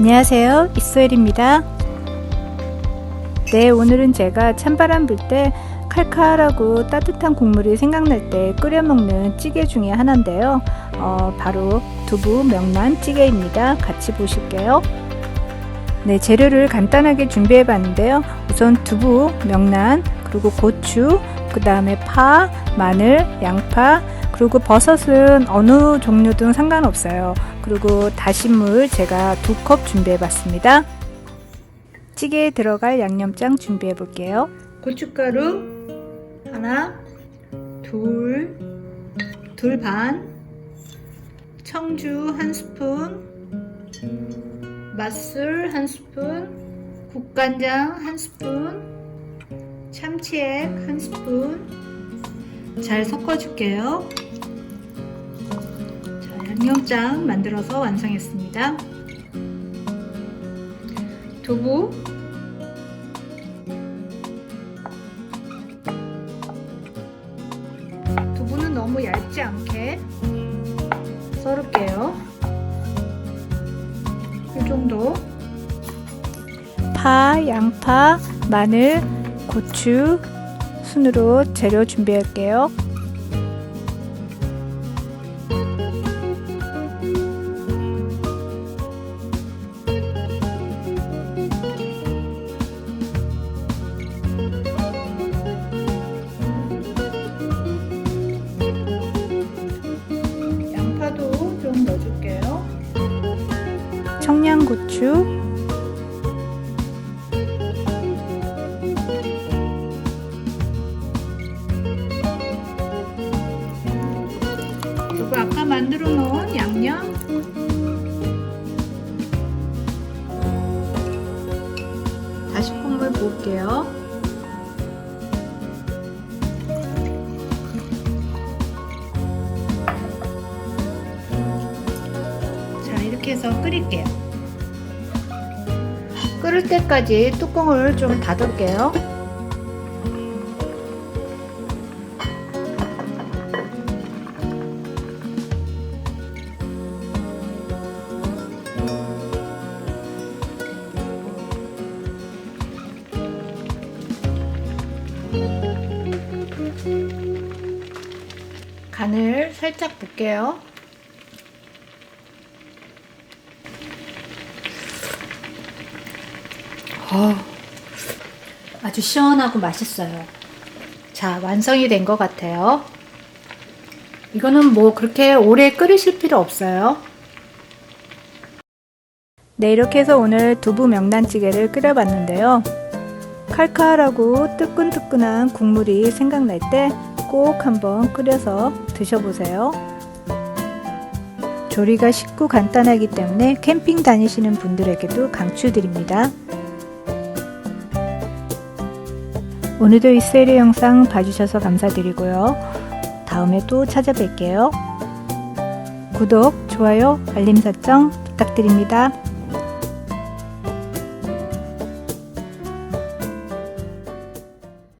안녕하세요, 이소엘입니다. 네, 오늘은 제가 찬바람 불 때 칼칼하고 따뜻한 국물이 생각날 때 끓여 먹는 찌개 중에 하나인데요. 바로 두부 명란 찌개입니다. 같이 보실게요. 네, 재료를 간단하게 준비해 봤는데요. 우선 두부, 명란, 그리고 고추, 그 다음에 파, 마늘, 양파, 그리고 버섯은 어느 종류든 상관없어요. 그리고 다신 물 제가 2컵 준비해 봤습니다. 찌개에 들어갈 양념장 준비해 볼게요. 고춧가루 하나, 둘 반, 청주 1스푼, 맛술 1스푼, 국간장 1스푼, 참치액 1스푼. 잘 섞어 줄게요. 양념장 만들어서 완성했습니다. 두부는 너무 얇지 않게 썰을게요. 이 정도. 파, 양파, 마늘, 고추 순으로 재료 준비할게요. 양파도 좀 넣어줄게요. 청양고추, 그리고 아까 만들어 놓은 양념, 다시 국물 부을게요. 자, 이렇게 해서 끓일게요. 끓을 때까지 뚜껑을 좀 닫을게요. 간을 살짝 볼게요. 아주 시원하고 맛있어요. 자, 완성이 된 것 같아요. 이거는 뭐 그렇게 오래 끓이실 필요 없어요. 네, 이렇게 해서 오늘 두부 명란찌개를 끓여봤는데요. 칼칼하고 뜨끈뜨끈한 국물이 생각날 때 꼭 한번 끓여서 드셔보세요. 조리가 쉽고 간단하기 때문에 캠핑 다니시는 분들에게도 강추드립니다. 오늘도 이소엘의 영상 봐주셔서 감사드리고요. 다음에 또 찾아뵐게요. 구독, 좋아요, 알림 설정 부탁드립니다.